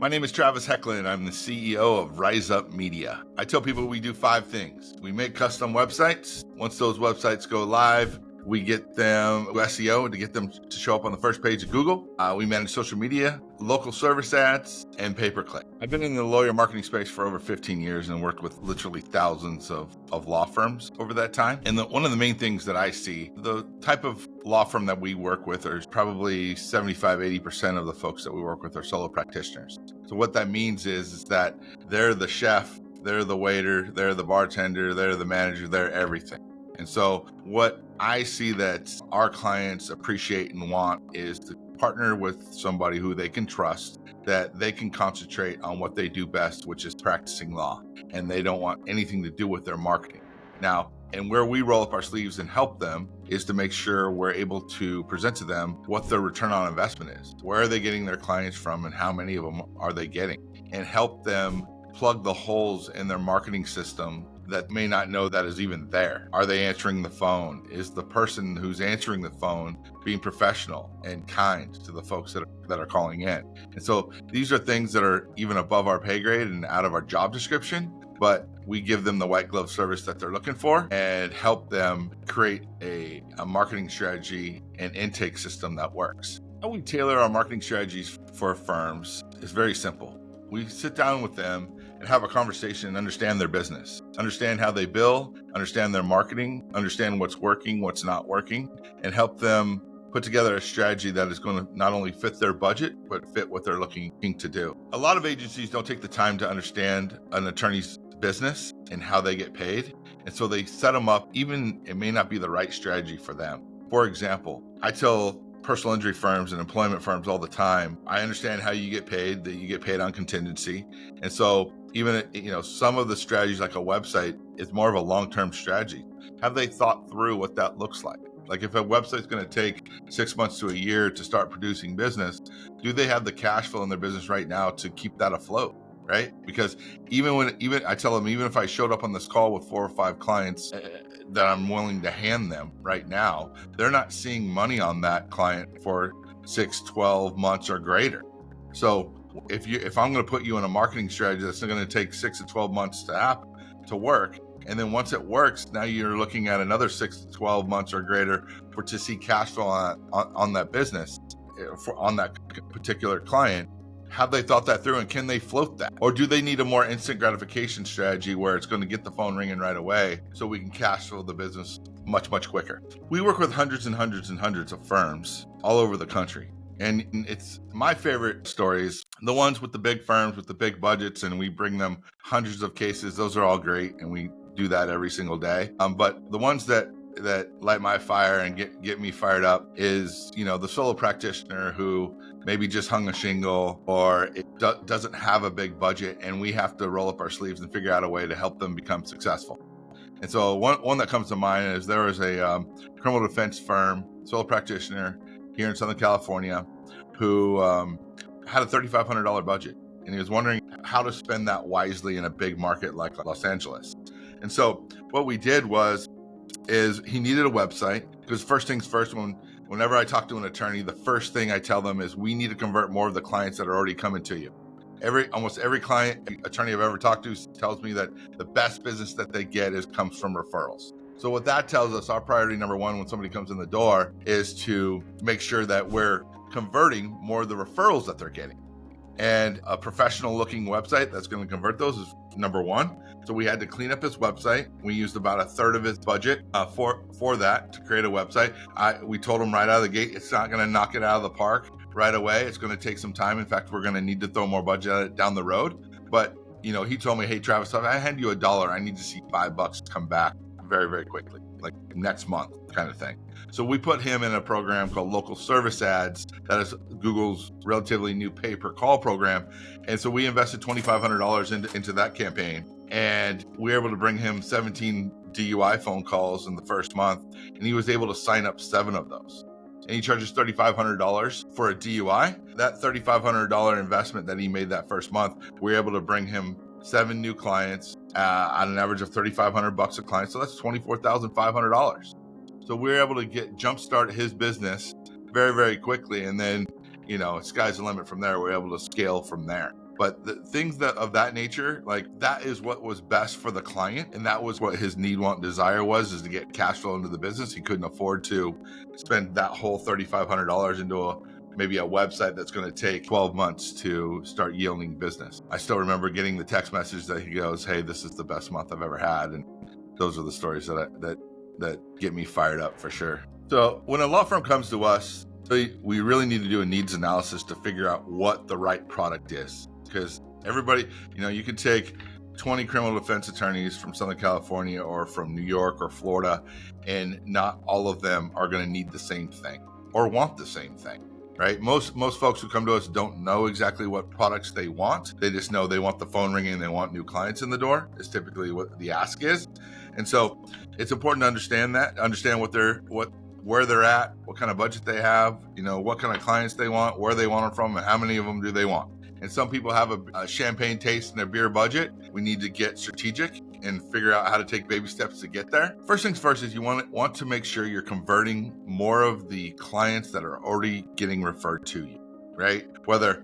My name is Travis Hoechlin. I'm the CEO of RizeUp Media. I tell people we do 5 things. We make custom websites. Once those websites go live, we get them SEO to get them to show up on the first page of Google. We manage social media, local service ads, and pay-per-click. I've been in the lawyer marketing space for over 15 years and worked with literally thousands of law firms over that time. And one of the main things that I see, the type of law firm that we work with are probably 75-80% of the folks that we work with are solo practitioners. So what that means is that they're the chef, they're the waiter, they're the bartender, they're the manager, they're everything. And so what I see that our clients appreciate and want is to partner with somebody who they can trust, that they can concentrate on what they do best, which is practicing law, and they don't want anything to do with their marketing. Now, and where we roll up our sleeves and help them is to make sure we're able to present to them what their return on investment is. Where are they getting their clients from and how many of them are they getting? And help them plug the holes in their marketing system that may not know that is even there. Are they answering the phone? Is the person who's answering the phone being professional and kind to the folks that are calling in? And so these are things that are even above our pay grade and out of our job description, but we give them the white glove service that they're looking for and help them create a marketing strategy and intake system that works. How we tailor our marketing strategies for firms is very simple. We sit down with them and have a conversation and understand their business, understand how they bill, understand their marketing, understand what's working, what's not working, and help them put together a strategy that is going to not only fit their budget, but fit what they're looking to do. A lot of agencies don't take the time to understand an attorney's business and how they get paid. And so they set them up, even it may not be the right strategy for them. For example, I tell personal injury firms and employment firms all the time, I understand how you get paid, that you get paid on contingency. And so even, some of the strategies like a website is more of a long-term strategy. Have they thought through what that looks like? Like if a website's going to take 6 months to a year to start producing business, do they have the cash flow in their business right now to keep that afloat? Right? Because even I tell them, even if I showed up on this call with 4 or 5 clients that I'm willing to hand them right now, they're not seeing money on that client for 6, 12 months or greater. So if I'm going to put you in a marketing strategy that's going to take 6 to 12 months to work, and then once it works, now you're looking at another 6 to 12 months or greater to see cash flow on that business, on that particular client. Have they thought that through, and can they float that? Or do they need a more instant gratification strategy where it's going to get the phone ringing right away so we can cash flow the business much, much quicker? We work with hundreds and hundreds and hundreds of firms all over the country. And it's my favorite stories, the ones with the big firms with the big budgets, and we bring them hundreds of cases. Those are all great, and we do that every single day. But the ones that light my fire and get me fired up is, the solo practitioner who maybe just hung a shingle or it doesn't have a big budget, and we have to roll up our sleeves and figure out a way to help them become successful. And so one that comes to mind is there was a criminal defense firm, solo practitioner here in Southern California, who had a $3,500 budget, and he was wondering how to spend that wisely in a big market like Los Angeles. And so what we did is he needed a website, because first things first, whenever I talk to an attorney, the first thing I tell them is we need to convert more of the clients that are already coming to you. Almost every attorney I've ever talked to tells me that the best business that they get comes from referrals. So what that tells us, our priority number one when somebody comes in the door is to make sure that we're converting more of the referrals that they're getting. And a professional looking website that's going to convert those is number one. So we had to clean up his website. We used about a third of his budget for that to create a website. We told him right out of the gate, it's not going to knock it out of the park right away. It's going to take some time. In fact, we're going to need to throw more budget at it down the road. But, he told me, hey, Travis, if I hand you $1, I need to see $5 come back very, very quickly, like next month kind of thing. So we put him in a program called Local Service Ads. That is Google's relatively new pay-per-call program. And so we invested $2,500 into that campaign. And we were able to bring him 17 DUI phone calls in the first month. And he was able to sign up 7 of those. And he charges $3,500 for a DUI. That $3,500 investment that he made that first month, we were able to bring him 7 new clients at an average of $3,500 a client. So that's $24,500. So we were able to jumpstart his business very, very quickly. And then, sky's the limit from there. We're able to scale from there. But the things that of that nature, like that is what was best for the client. And that was what his need, want, desire was, is to get cash flow into the business. He couldn't afford to spend that whole $3,500 into maybe a website that's going to take 12 months to start yielding business. I still remember getting the text message that he goes, "Hey, this is the best month I've ever had." And those are the stories that get me fired up for sure. So when a law firm comes to us, we really need to do a needs analysis to figure out what the right product is. Because everybody, you can take 20 criminal defense attorneys from Southern California or from New York or Florida, and not all of them are going to need the same thing or want the same thing, right? Most folks who come to us don't know exactly what products they want. They just know they want the phone ringing and they want new clients in the door, is typically what the ask is. And so it's important to understand where they're at, what kind of budget they have, what kind of clients they want, where they want them from, and how many of them do they want. And some people have a champagne taste in their beer budget. We need to get strategic and figure out how to take baby steps to get there. First things first is you want to make sure you're converting more of the clients that are already getting referred to you, right?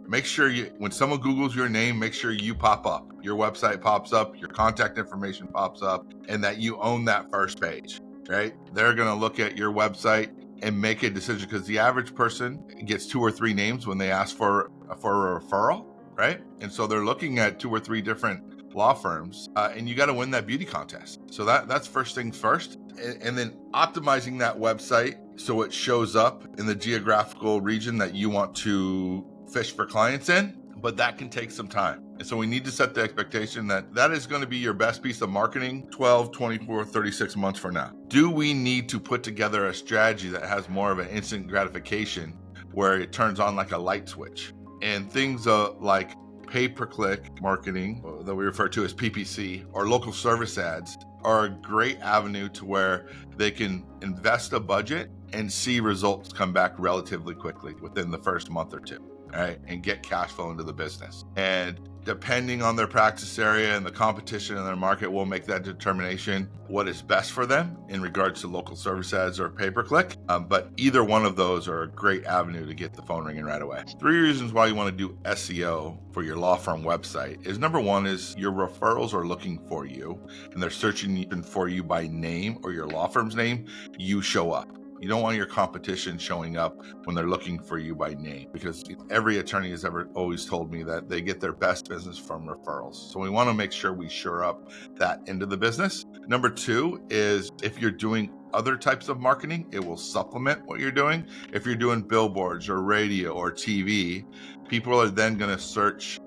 Make sure when someone Googles your name, make sure you pop up. Your website pops up, your contact information pops up, and that you own that first page, right? They're going to look at your website and make a decision, because the average person gets 2 or 3 names when they ask for a referral, right? And so they're looking at 2 or 3 different law firms, and you got to win that beauty contest. So that's first things first. And then optimizing that website so it shows up in the geographical region that you want to fish for clients in. But that can take some time. And so we need to set the expectation that is going to be your best piece of marketing 12, 24, 36 months from now. Do we need to put together a strategy that has more of an instant gratification where it turns on like a light switch? And things like pay-per-click marketing, that we refer to as PPC, or local service ads, are a great avenue to where they can invest a budget and see results come back relatively quickly within the first month or 2. All right, and get cash flow into the business. And depending on their practice area and the competition in their market, will make that determination what is best for them in regards to local service ads or pay-per-click. But either one of those are a great avenue to get the phone ringing right away. 3 reasons why you want to do SEO for your law firm website is, number one is your referrals are looking for you and they're searching for you by name or your law firm's name. You show up. You don't want your competition showing up when they're looking for you by name, because every attorney has always told me that they get their best business from referrals. So we want to make sure we shore up that into the business. Number 2 is, if you're doing other types of marketing, it will supplement what you're doing. If you're doing billboards or radio or TV, people are then going to search,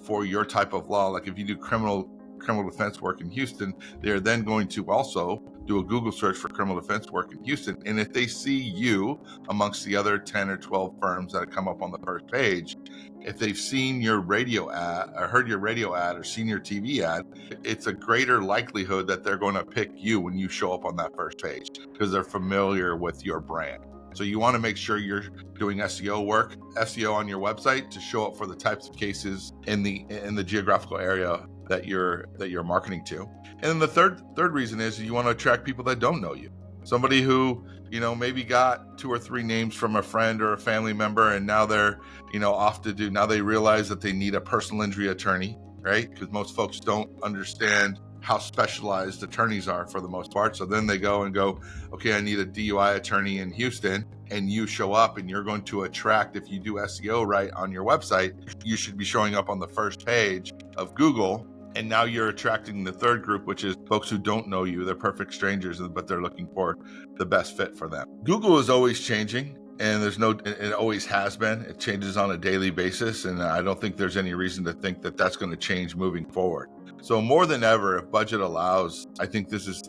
for your type of law. Like if you do criminal defense work in Houston, they're then going to also do a Google search for criminal defense work in Houston. And if they see you amongst the other 10 or 12 firms that come up on the first page, if they've seen your radio ad or heard your radio ad or seen your TV ad, it's a greater likelihood that they're going to pick you when you show up on that first page, because they're familiar with your brand. So you want to make sure you're doing SEO on your website to show up for the types of cases in the geographical area that you're marketing to. And then the third reason is you want to attract people that don't know you. Somebody who, maybe got 2 or 3 names from a friend or a family member, and now they're, now they realize that they need a personal injury attorney, right? Because most folks don't understand how specialized attorneys are for the most part. So then they go, okay, I need a DUI attorney in Houston, and you show up and you're going to attract, if you do SEO right on your website, you should be showing up on the first page of Google. And now you're attracting the third group, which is folks who don't know you. They're perfect strangers, but they're looking for the best fit for them. Google is always changing, and it always has been. It changes on a daily basis, and I don't think there's any reason to think that that's going to change moving forward. So more than ever, if budget allows, I think this is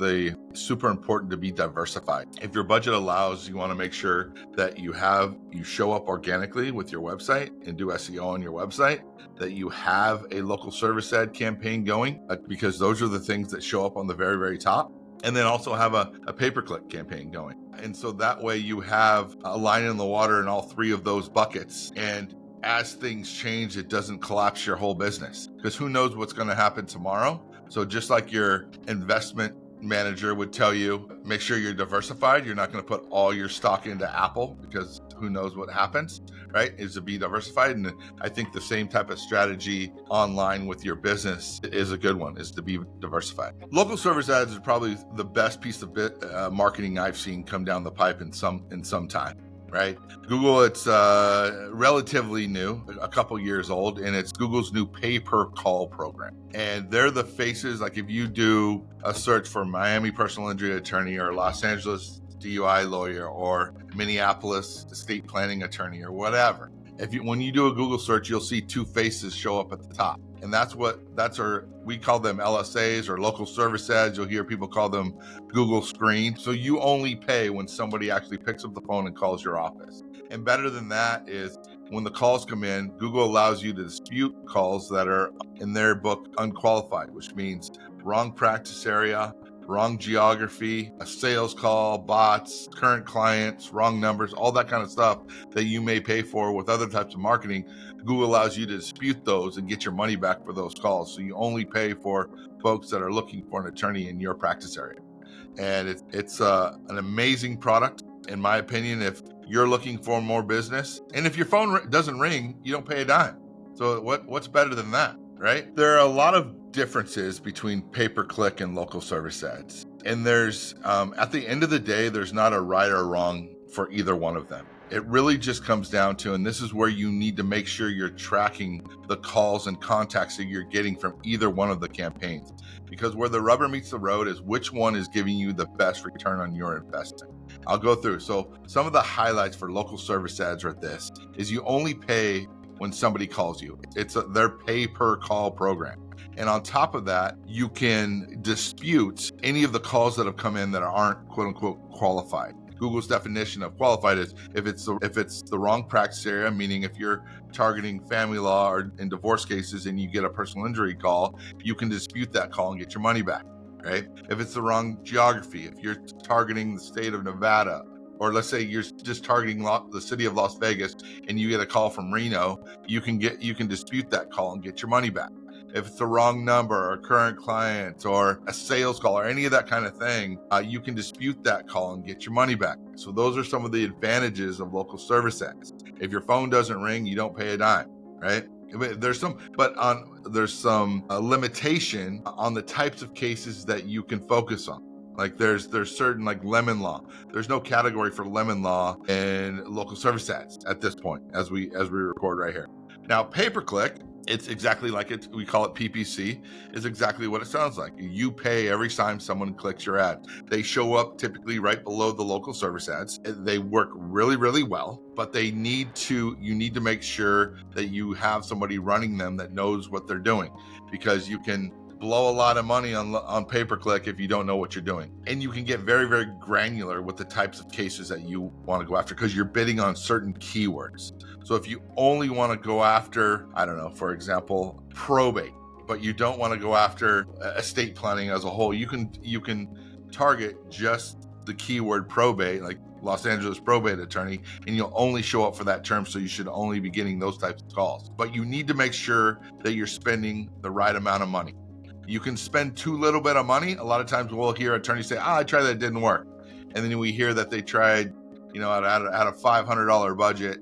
super important to be diversified. If your budget allows, you want to make sure that you show up organically with your website and do SEO on your website, that you have a local service ad campaign going, because those are the things that show up on the very, very top. And then also have a pay-per-click campaign going. And so that way you have a line in the water in all 3 of those buckets. And as things change, it doesn't collapse your whole business, because who knows what's going to happen tomorrow. So just like your investment manager would tell you, make sure you're diversified. You're not going to put all your stock into Apple, because who knows what happens, right? Is to be diversified. And I think the same type of strategy online with your business is a good one, is to be diversified. Local service ads is probably the best piece of marketing I've seen come down the pipe in some time. Right? Google, it's relatively new, a couple years old, and it's Google's new pay-per-call program. And they're the faces, like if you do a search for Miami personal injury attorney or Los Angeles DUI lawyer or Minneapolis estate planning attorney or whatever, when you do a Google search, you'll see two faces show up at the top. And we call them LSAs or local service ads. You'll hear people call them Google Screen. So you only pay when somebody actually picks up the phone and calls your office. And better than that is when the calls come in, Google allows you to dispute calls that are in their book unqualified, which means wrong practice area, wrong geography, a sales call, bots, current clients, wrong numbers, all that kind of stuff that you may pay for with other types of marketing. Google allows you to dispute those and get your money back for those calls. So you only pay for folks that are looking for an attorney in your practice area. And it's an amazing product, in my opinion, if you're looking for more business. And if your phone doesn't ring, you don't pay a dime. So what's better than that, right? There are a lot of differences between pay-per-click and local service ads. And there's, at the end of the day, there's not a right or wrong for either one of them. It really just comes down to, and this is where you need to make sure you're tracking the calls and contacts that you're getting from either one of the campaigns. Because where the rubber meets the road is which one is giving you the best return on your investment. I'll go through. So some of the highlights for local service ads are this, is you only pay when somebody calls you. It's their pay-per-call program. And on top of that, you can dispute any of the calls that have come in that aren't quote unquote qualified. Google's definition of qualified is if it's the wrong practice area, meaning if you're targeting family law or in divorce cases and you get a personal injury call, you can dispute that call and get your money back, right? If it's the wrong geography, if you're targeting the state of Nevada, or let's say you're just targeting the city of Las Vegas and you get a call from Reno, you can dispute that call and get your money back. If it's the wrong number or current client or a sales call or any of that kind of thing, you can dispute that call and get your money back. So those are some of the advantages of local service ads. If your phone doesn't ring, you don't pay a dime, right? There's some limitation on the types of cases that you can focus on. Like there's certain, like lemon law. There's no category for lemon law in local service ads at this point as we record right here. Now, pay-per-click, it's exactly like it. We call it PPC. Is exactly what it sounds like. You pay every time someone clicks your ad. They show up typically right below the local service ads. They work really, really well, but you need to make sure that you have somebody running them that knows what they're doing, because you can blow a lot of money on pay-per-click if you don't know what you're doing. And you can get very, very granular with the types of cases that you want to go after because you're bidding on certain keywords. So if you only want to go after, I don't know, for example, probate, but you don't want to go after estate planning as a whole, you can target just the keyword probate, like Los Angeles probate attorney, and you'll only show up for that term. So you should only be getting those types of calls. But you need to make sure that you're spending the right amount of money. You can spend too little bit of money. A lot of times we'll hear attorneys say, I tried that, it didn't work. And then we hear that they tried, at a $500 budget,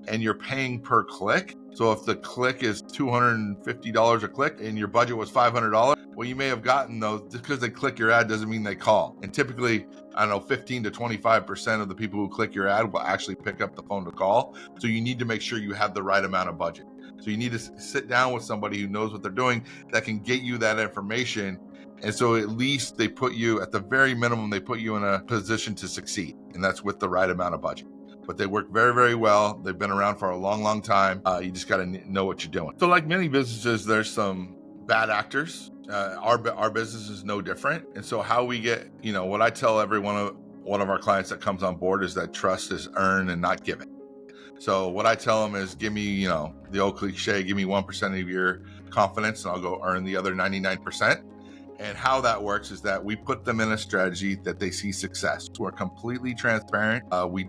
and you're paying per click. So if the click is $250 a click and your budget was $500, well, you may have gotten those. Just because they click your ad doesn't mean they call. And typically, 15 to 25% of the people who click your ad will actually pick up the phone to call. So you need to make sure you have the right amount of budget. So you need to sit down with somebody who knows what they're doing that can get you that information. And so at least they put you, at the very minimum, they put you in a position to succeed. And that's with the right amount of budget. But they work very, very well. They've been around for a long, long time. You just got to know what you're doing. So like many businesses, there's some bad actors. Our business is no different. And so how we get, what I tell every one of our clients that comes on board is that trust is earned and not given. So what I tell them is give me, the old cliche, give me 1% of your confidence and I'll go earn the other 99%. And how that works is that we put them in a strategy that they see success. We're completely transparent. We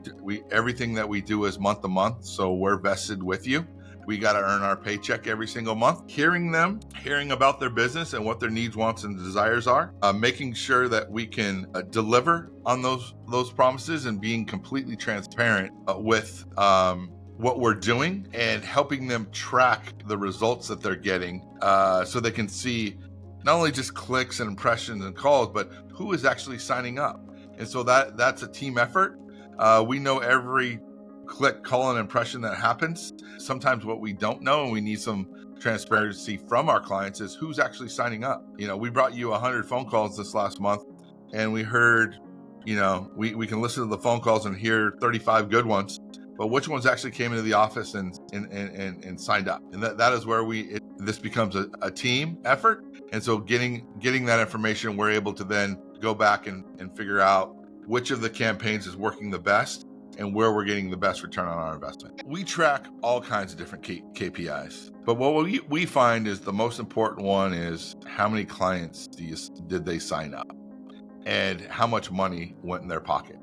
everything that we do is month to month. So we're vested with you. We got to earn our paycheck every single month. Hearing them, hearing about their business and what their needs, wants, and desires are, making sure that we can deliver on those promises and being completely transparent with what we're doing and helping them track the results that they're getting so they can see not only just clicks and impressions and calls, but who is actually signing up. And so that's a team effort. We know every click, call, and impression that happens. Sometimes what we don't know, and we need some transparency from our clients, is who's actually signing up. We brought you 100 phone calls this last month, and we heard, we can listen to the phone calls and hear 35 good ones, but which ones actually came into the office and signed up? And that is where this becomes a team effort. And so getting that information, we're able to then go back and figure out which of the campaigns is working the best and where we're getting the best return on our investment. We track all kinds of different KPIs, but what we find is the most important one is how many clients did they sign up and how much money went in their pocket.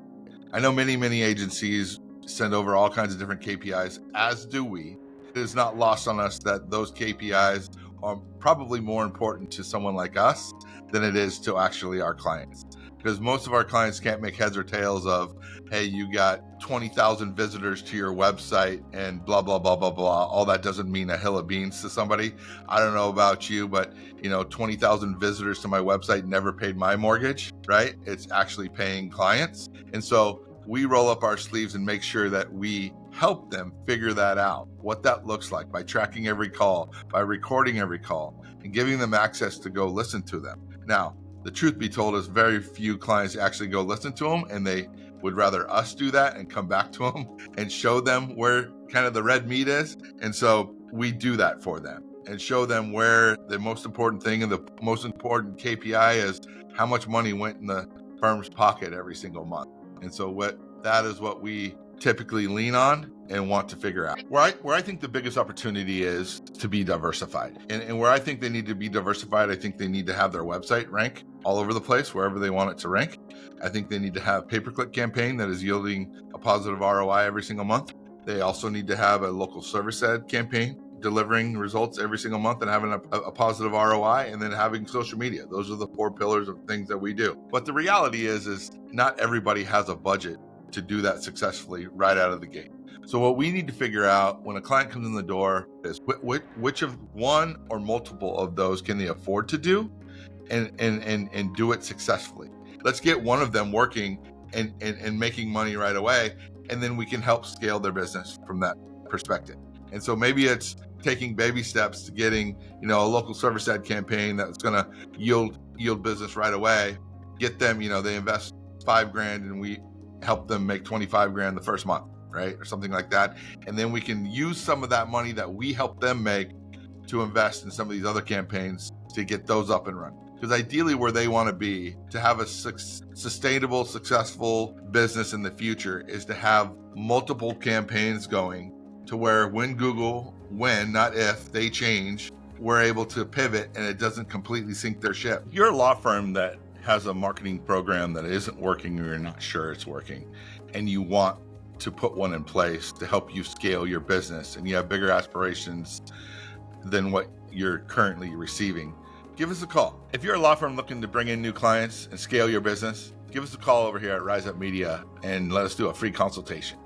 I know many agencies send over all kinds of different KPIs, as do we. It is not lost on us that those KPIs are probably more important to someone like us than it is to actually our clients. Because most of our clients can't make heads or tails of, hey, you got 20,000 visitors to your website and blah, blah, blah, blah, blah. All that doesn't mean a hill of beans to somebody. I don't know about you, but 20,000 visitors to my website never paid my mortgage, right? It's actually paying clients. And so we roll up our sleeves and make sure that we help them figure that out, what that looks like by tracking every call, by recording every call, and giving them access to go listen to them. Now, the truth be told is very few clients actually go listen to them, and they would rather us do that and come back to them and show them where kind of the red meat is. And so we do that for them and show them where the most important thing and the most important KPI is how much money went in the firm's pocket every single month. And so that is what we typically lean on and want to figure out. Where I think the biggest opportunity is to be diversified. And where I think they need to be diversified, I think they need to have their website rank all over the place, wherever they want it to rank. I think they need to have pay-per-click campaign that is yielding a positive ROI every single month. They also need to have a local service ad campaign delivering results every single month and having a positive ROI, and then having social media. Those are the 4 pillars of things that we do. But the reality is not everybody has a budget to do that successfully right out of the gate. So what we need to figure out when a client comes in the door is which of one or multiple of those can they afford to do and do it successfully. Let's get one of them working and making money right away, and then we can help scale their business from that perspective. And so maybe it's taking baby steps to getting, a local service ad campaign that's going to yield business right away. Get them, they invest $5,000 and we help them make $25,000 the first month, right? Or something like that. And then we can use some of that money that we help them make to invest in some of these other campaigns to get those up and running. Because ideally where they want to be, to have a sustainable, successful business in the future, is to have multiple campaigns going to where when, not if, they change, we're able to pivot and it doesn't completely sink their ship. If you're a law firm that has a marketing program that isn't working or you're not sure it's working, and you want to put one in place to help you scale your business, and you have bigger aspirations than what you're currently receiving, give us a call. If you're a law firm looking to bring in new clients and scale your business, give us a call over here at RizeUp Media and let us do a free consultation.